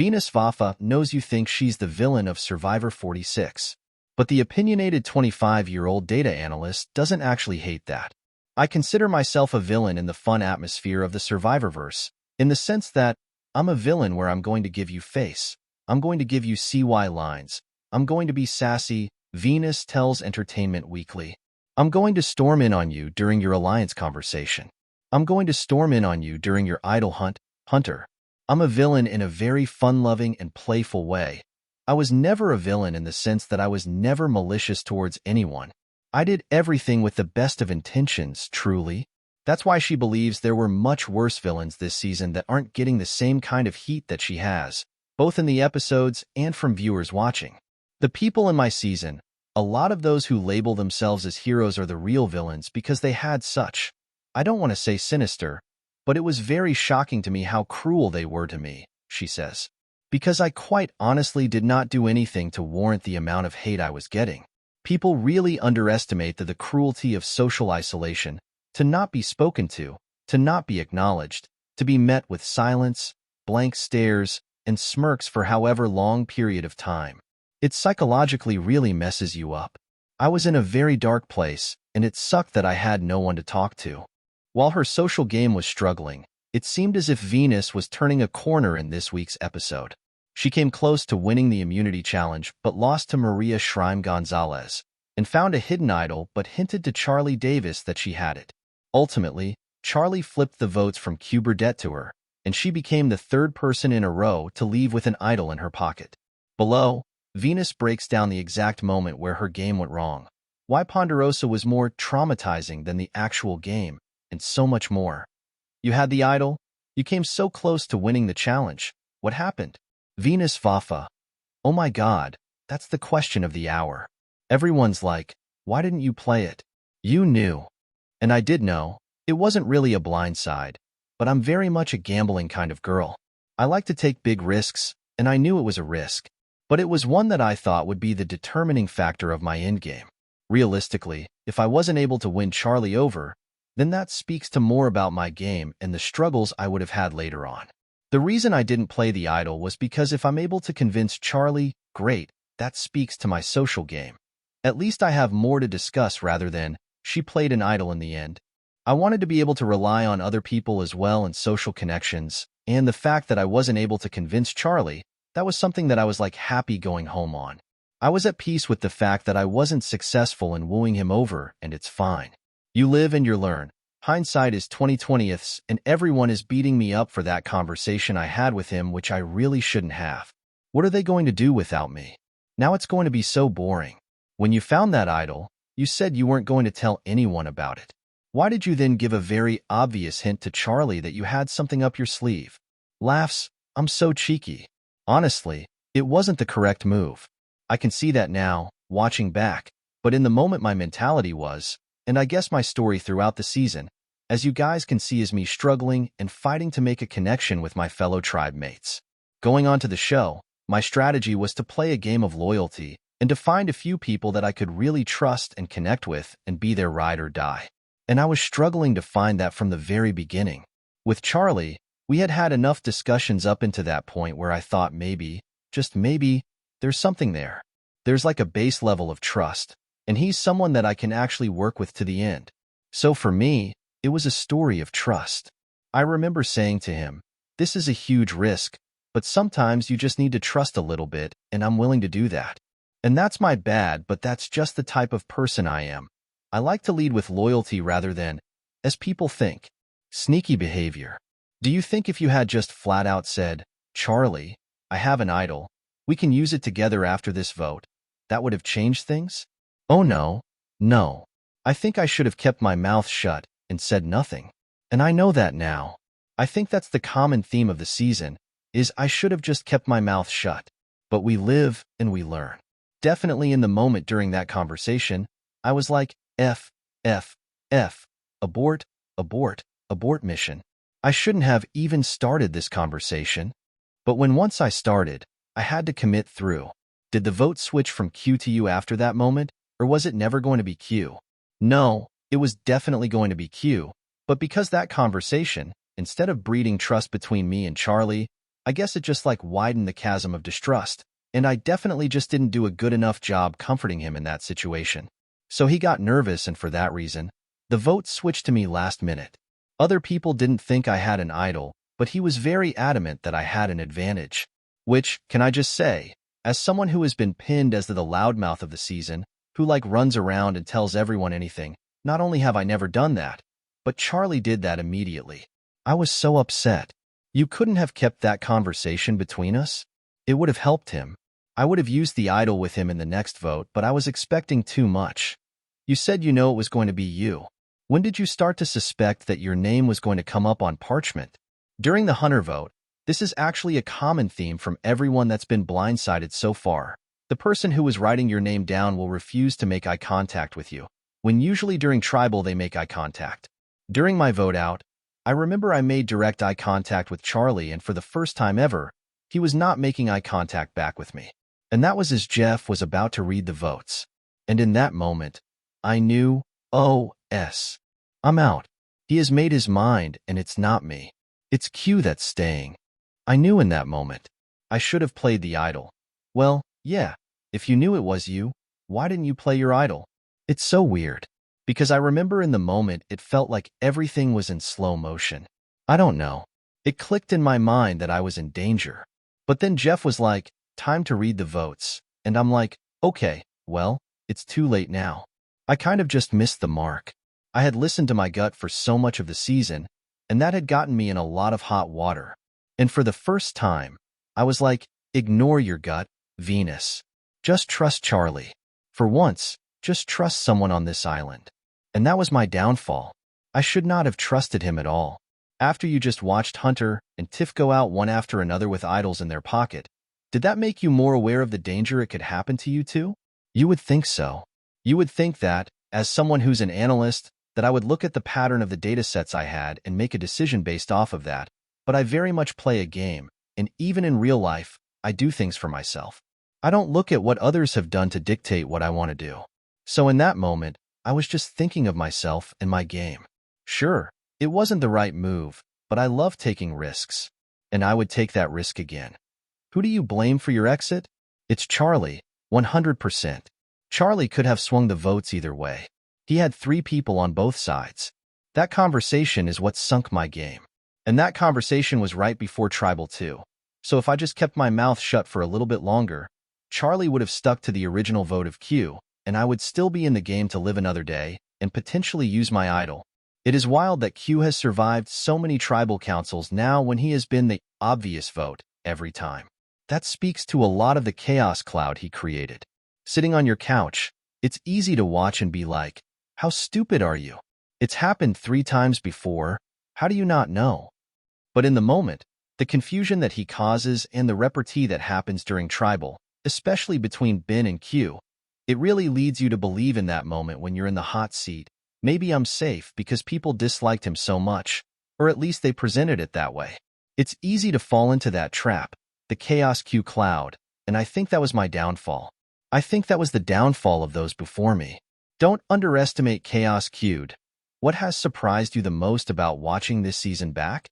Venus Vafa knows you think she's the villain of Survivor 46. But the opinionated 25-year-old data analyst doesn't actually hate that. I consider myself a villain in the fun atmosphere of the Survivorverse, in the sense that I'm a villain where I'm going to give you face. I'm going to give you CY lines. I'm going to be sassy, Venus tells Entertainment Weekly. I'm going to storm in on you during your alliance conversation. I'm going to storm in on you during your idol hunter. I'm a villain in a very fun-loving and playful way. I was never a villain in the sense that I was never malicious towards anyone. I did everything with the best of intentions, truly. That's why she believes there were much worse villains this season that aren't getting the same kind of heat that she has, both in the episodes and from viewers watching. The people in my season, a lot of those who label themselves as heroes are the real villains because they had such, I don't want to say sinister, but it was very shocking to me how cruel they were to me, she says. Because I quite honestly did not do anything to warrant the amount of hate I was getting. People really underestimate the cruelty of social isolation, to not be spoken to not be acknowledged, to be met with silence, blank stares, and smirks for however long period of time. It psychologically really messes you up. I was in a very dark place, and it sucked that I had no one to talk to. While her social game was struggling, it seemed as if Venus was turning a corner in this week's episode. She came close to winning the immunity challenge but lost to Maria Schreim Gonzalez, and found a hidden idol but hinted to Charlie Davis that she had it. Ultimately, Charlie flipped the votes from Q Burdett to her, and she became the third person in a row to leave with an idol in her pocket. Below, Venus breaks down the exact moment where her game went wrong, why Ponderosa was more traumatizing than the actual game, and so much more. You had the idol? You came so close to winning the challenge. What happened? Venus Vafa. Oh my God, that's the question of the hour. Everyone's like, why didn't you play it? You knew. And I did know. It wasn't really a blind side, but I'm very much a gambling kind of girl. I like to take big risks, and I knew it was a risk. But it was one that I thought would be the determining factor of my endgame. Realistically, if I wasn't able to win Charlie over, then that speaks to more about my game and the struggles I would have had later on. The reason I didn't play the idol was because if I'm able to convince Charlie, great, that speaks to my social game. At least I have more to discuss rather than, she played an idol in the end. I wanted to be able to rely on other people as well and social connections, and the fact that I wasn't able to convince Charlie, that was something that I was like happy going home on. I was at peace with the fact that I wasn't successful in wooing him over, and it's fine. You live and you learn. Hindsight is 20/20ths, and everyone is beating me up for that conversation I had with him, which I really shouldn't have. What are they going to do without me? Now it's going to be so boring. When you found that idol, you said you weren't going to tell anyone about it. Why did you then give a very obvious hint to Charlie that you had something up your sleeve? Laughs, I'm so cheeky. Honestly, it wasn't the correct move. I can see that now, watching back, but in the moment my mentality was, and I guess my story throughout the season, as you guys can see, is me struggling and fighting to make a connection with my fellow tribe mates. Going on to the show, my strategy was to play a game of loyalty and to find a few people that I could really trust and connect with and be their ride or die. And I was struggling to find that from the very beginning. With Charlie, we had had enough discussions up into that point where I thought maybe, just maybe, there's something there. There's like a base level of trust, and he's someone that I can actually work with to the end. So for me, it was a story of trust. I remember saying to him, this is a huge risk, but sometimes you just need to trust a little bit, and I'm willing to do that. And that's my bad, but that's just the type of person I am. I like to lead with loyalty rather than, as people think, sneaky behavior. Do you think if you had just flat out said, Charlie, I have an idol, we can use it together after this vote, that would have changed things? Oh no, no. I think I should have kept my mouth shut and said nothing. And I know that now. I think that's the common theme of the season, is I should have just kept my mouth shut. But we live and we learn. Definitely in the moment during that conversation, I was like, F, abort, abort, abort mission. I shouldn't have even started this conversation. But when once I started, I had to commit through. Did the vote switch from Q to U after that moment, or was it never going to be Q? No, it was definitely going to be Q, but because that conversation, instead of breeding trust between me and Charlie, I guess it just like widened the chasm of distrust, and I definitely just didn't do a good enough job comforting him in that situation. So he got nervous, and for that reason, the vote switched to me last minute. Other people didn't think I had an idol, but he was very adamant that I had an advantage. Which, can I just say, as someone who has been pinned as the loudmouth of the season, who runs around and tells everyone anything, not only have I never done that, but Charlie did that immediately. I was so upset. You couldn't have kept that conversation between us? It would have helped him. I would have used the idol with him in the next vote, but I was expecting too much. You said it was going to be you. When did you start to suspect that your name was going to come up on parchment? During the Hunter vote, this is actually a common theme from everyone that's been blindsided so far. The person who was writing your name down will refuse to make eye contact with you, when usually during tribal they make eye contact. During my vote out, I remember I made direct eye contact with Charlie, and for the first time ever, he was not making eye contact back with me. And that was as Jeff was about to read the votes. And in that moment, I knew, oh, I'm out. He has made his mind, and it's not me. It's Q that's staying. I knew in that moment. I should have played the idol. Well, yeah, if you knew it was you, why didn't you play your idol? It's so weird. Because I remember in the moment it felt like everything was in slow motion. I don't know. It clicked in my mind that I was in danger. But then Jeff was like, time to read the votes. And I'm like, okay, well, it's too late now. I kind of just missed the mark. I had listened to my gut for so much of the season, and that had gotten me in a lot of hot water. And for the first time, I was like, ignore your gut, Venus. Just trust Charlie. For once, just trust someone on this island. And that was my downfall. I should not have trusted him at all. After you just watched Hunter and Tiff go out one after another with idols in their pocket, did that make you more aware of the danger it could happen to you too? You would think so. You would think that, as someone who's an analyst, that I would look at the pattern of the datasets I had and make a decision based off of that, but I very much play a game, and even in real life, I do things for myself. I don't look at what others have done to dictate what I want to do. So in that moment, I was just thinking of myself and my game. Sure, it wasn't the right move, but I love taking risks. And I would take that risk again. Who do you blame for your exit? It's Charlie, 100%. Charlie could have swung the votes either way. He had 3 people on both sides. That conversation is what sunk my game. And that conversation was right before Tribal 2. So if I just kept my mouth shut for a little bit longer, Charlie would have stuck to the original vote of Q, and I would still be in the game to live another day and potentially use my idol. It is wild that Q has survived so many tribal councils now when he has been the obvious vote every time. That speaks to a lot of the chaos cloud he created. Sitting on your couch, it's easy to watch and be like, how stupid are you? It's happened 3 times before. How do you not know? But in the moment, the confusion that he causes and the repartee that happens during tribal, especially between Ben and Q, it really leads you to believe in that moment when you're in the hot seat. Maybe I'm safe because people disliked him so much, or at least they presented it that way. It's easy to fall into that trap, the Chaos Q cloud, and I think that was my downfall. I think that was the downfall of those before me. Don't underestimate Chaos Q'd. What has surprised you the most about watching this season back?